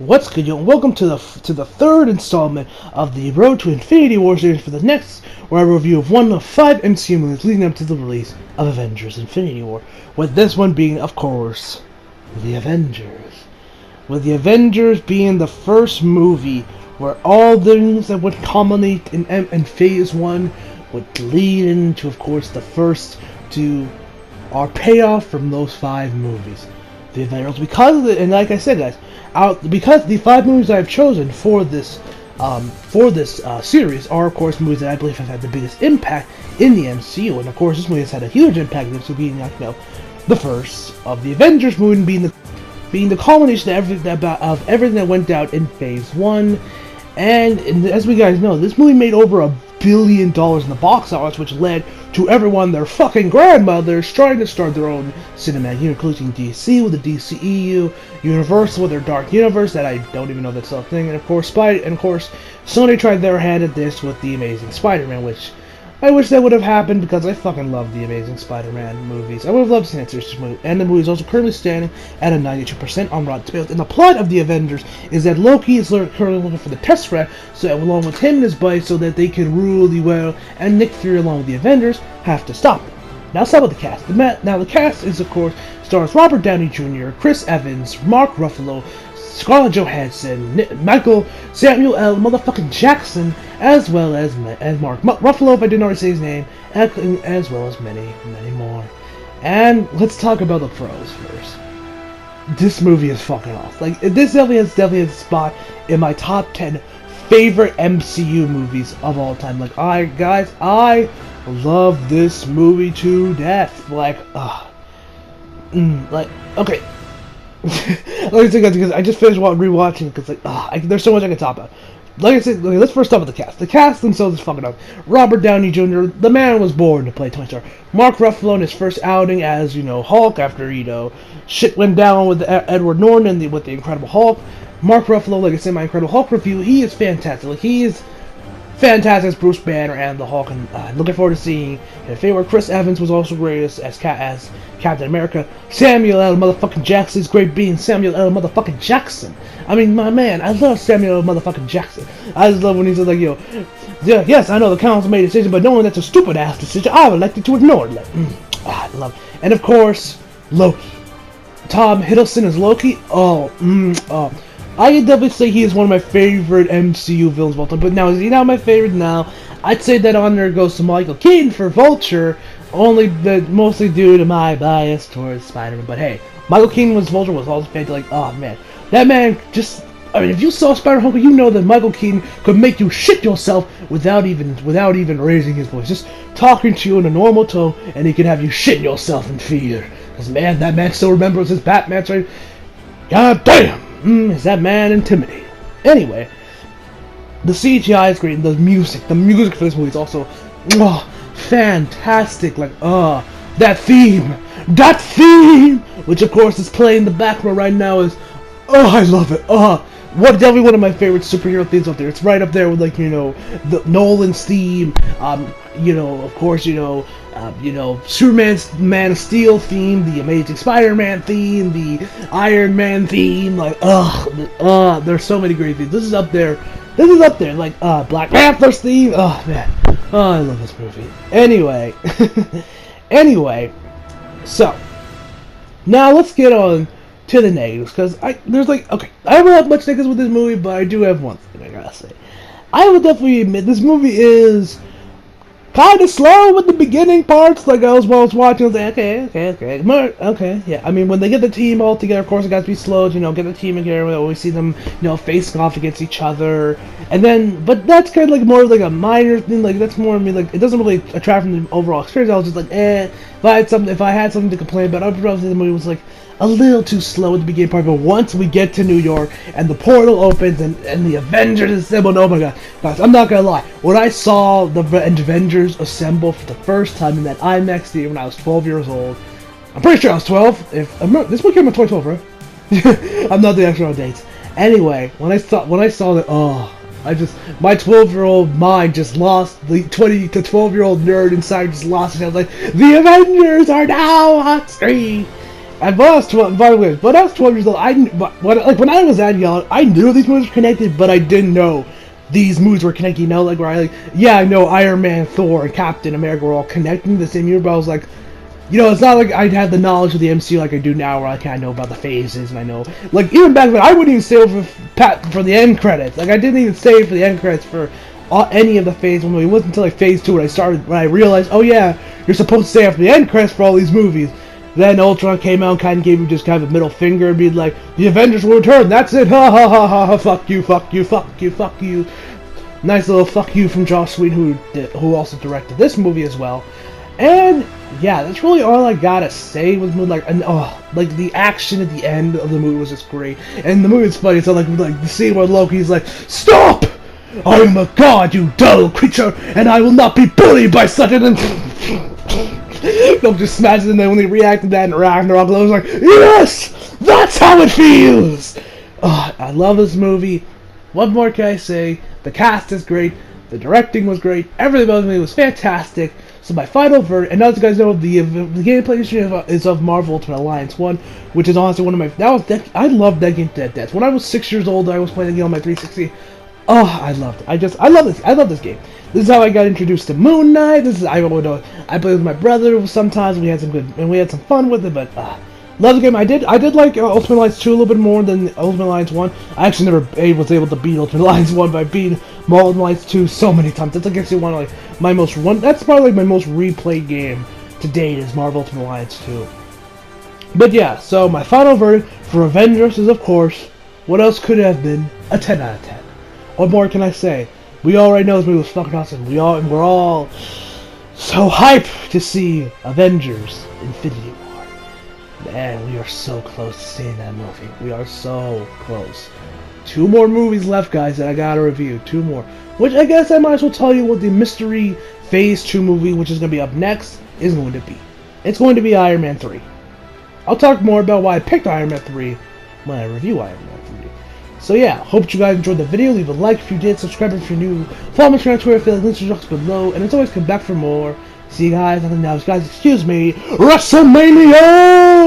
What's good, yo? And welcome to the third installment of the Road to Infinity War series for the next, where I review of one of 5 MCU movies leading up to the release of Avengers: Infinity War. With this one being, of course, the Avengers. With the Avengers being the first movie where all things that would culminate in Phase 1 would lead into, of course, the first to our payoff from those 5 movies. The Avengers, because of the, and like I said, guys, because the 5 movies I've chosen for this series are, of course, movies that I believe have had the biggest impact in the MCU, and of course, this movie has had a huge impact in the MCU, being, the first of the Avengers movie being the culmination of everything that went down in Phase 1, and as we guys know, this movie made over $1 billion in the box office, which led to everyone, their fucking grandmothers, trying to start their own cinematic universe, including DC with the DCEU, Universal with their Dark Universe that I don't even know that's a thing, and of course Sony tried their hand at this with the Amazing Spider-Man, which I wish that would have happened because I fucking love the Amazing Spider-Man movies. I would have loved to see that series movie, and the movie is also currently standing at a 92% on Rotten Tomatoes. And the plot of the Avengers is that Loki is currently looking for the Tesseract, so along with him and his buddy, so that they can rule the world, and Nick Fury, along with the Avengers, have to stop him. Now let's start with the cast. Now the cast is, of course, stars Robert Downey Jr., Chris Evans, Mark Ruffalo, Scarlett Johansson, Samuel L. motherfucking Jackson, as well as Mark Ruffalo, if I didn't already say his name, as well as many, many more. And let's talk about the pros first. This movie is fucking awesome. Like, this definitely has a spot in my top 10 favorite MCU movies of all time. Like, I love this movie to death. Like, okay. Like I said, guys, because I just finished rewatching, because there's so much I can talk about. Like I said, let's first start with the cast. The cast themselves is fucking up. Robert Downey Jr., the man was born to play Tony Stark. Mark Ruffalo in his first outing as, Hulk, after, shit went down with Edward Norton with the Incredible Hulk. Mark Ruffalo, like I said in my Incredible Hulk review, he is fantastic. Like, he is fantastic as Bruce Banner and the Hulk, and looking forward to seeing his favorite. Chris Evans was also great as Captain America. Samuel L. motherfucking Jackson is great being Samuel L. motherfucking Jackson. I mean, my man, I love Samuel L. motherfucking Jackson. I just love when he says, like, yes, I know the council made a decision, but knowing that's a stupid ass decision, I would elected to ignore it. Like, I love it. And of course, Loki. Tom Hiddleston as Loki. I can definitely say he is one of my favorite MCU villains of all time. But now, is he not my favorite? No. I'd say that honor goes to Michael Keaton for Vulture, mostly due to my bias towards Spider-Man. But hey, Michael Keaton was Vulture was always fantastic. Like, oh man, that man just. I mean, if you saw Spider-Man, you know that Michael Keaton could make you shit yourself without even raising his voice, just talking to you in a normal tone, and he can have you shitting yourself in fear. Because man, that man still remembers his Batman. So, god damn. Is that man intimidating? Anyway, the CGI is great, and the music for this movie is also fantastic. Like, that theme, which of course is playing in the background right now, is, I love it. Definitely one of my favorite superhero themes up there. It's right up there with, like, the Nolan's theme, of course, Superman's Man of Steel theme, the Amazing Spider-Man theme, the Iron Man theme, like, there's so many great themes. This is up there, like, Black Panther's theme, man, I love this movie. Anyway, so, now let's get on to the negatives, because I don't have much negatives with this movie, but I do have one thing I gotta say. I will definitely admit, this movie is kind of slow with the beginning parts. Like, I was watching, I was like, okay, yeah. I mean, when they get the team all together, of course, it got to be slow, get the team together. We always see them, facing off against each other. And then, but that's kind of like more of like a minor thing. Like, that's more, like, it doesn't really attract from the overall experience. I was just like, if I had something to complain about, I would probably say the movie was like a little too slow at the beginning part, but once we get to New York and the portal opens and the Avengers assemble, oh my god, guys, I'm not gonna lie, when I saw the Avengers assemble for the first time in that IMAX theater when I was 12 years old, I'm pretty sure I was 12, this movie came in 2012, right? I'm not the actual dates. Anyway, when I saw that, my 12-year-old mind just lost, the 20 to 12-year-old nerd inside just lost it. I was like, the Avengers are now on screen! And when I was 12, by the way, when I was 12 years old, when I was that young, I knew these movies were connected, but I didn't know these movies were connected. You know, like where yeah, I know Iron Man, Thor, and Captain America were all connecting the same year, but I was like, you know, it's not like I'd have the knowledge of the MCU like I do now, where I kind of know about the phases, and I know, like, even back then, I wouldn't even stay for the end credits. Like, I didn't even stay for the end credits for any of the phase 1 movies. It wasn't until like phase 2 when I realized, oh yeah, you're supposed to stay after the end credits for all these movies. Then Ultron came out and kind of gave me just kind of a middle finger and be like, the Avengers will return, that's it, ha ha ha ha ha, fuck you, fuck you, fuck you, fuck you. Nice little fuck you from Joss Whedon, who also directed this movie as well. And yeah, that's really all I gotta say with the movie. Like the action at the end of the movie was just great, and the movie is funny. So like the scene where Loki's like, "Stop! I am a god, you dull creature, and I will not be bullied by such an." They'll just smash it, and then when they reacted to that, and Ragnarok, I was like, "Yes, that's how it feels." Oh, I love this movie. What more can I say? The cast is great. The directing was great. Everything about the movie was fantastic. So my final verdict, and as you guys know, the gameplay history is of Marvel Ultimate Alliance 1, which is honestly one of my... I loved that game to death. When I was 6 years old, I was playing the game on my 360. Oh, I loved it. I love this game. This is how I got introduced to Moon Knight. I played with my brother sometimes. We had some fun with it, but love the game. I did like Ultimate Alliance 2 a little bit more than Ultimate Alliance 1. I actually never was able to beat Ultimate Alliance 1, but I beat Ultimate Alliance 2 so many times. That's actually that's probably like my most replayed game to date is Marvel Ultimate Alliance 2. But yeah, so my final verdict for Avengers is, of course, what else could it have been? A 10 out of 10. What more can I say? We already know this movie was fucking awesome. We're all so hyped to see Avengers Infinity War. Man, we are so close to seeing that movie. We are so close. 2 more movies left, guys, that I gotta review. 2 more. Which I guess I might as well tell you what the mystery Phase 2 movie, which is going to be up next, is going to be. It's going to be Iron Man 3. I'll talk more about why I picked Iron Man 3 when I review Iron Man 3. So yeah, hope you guys enjoyed the video. Leave a like if you did, subscribe if you're new, follow me on Twitter, affiliate links in the box below, and as always, come back for more. See you guys, nothing else, guys, excuse me, WrestleMania!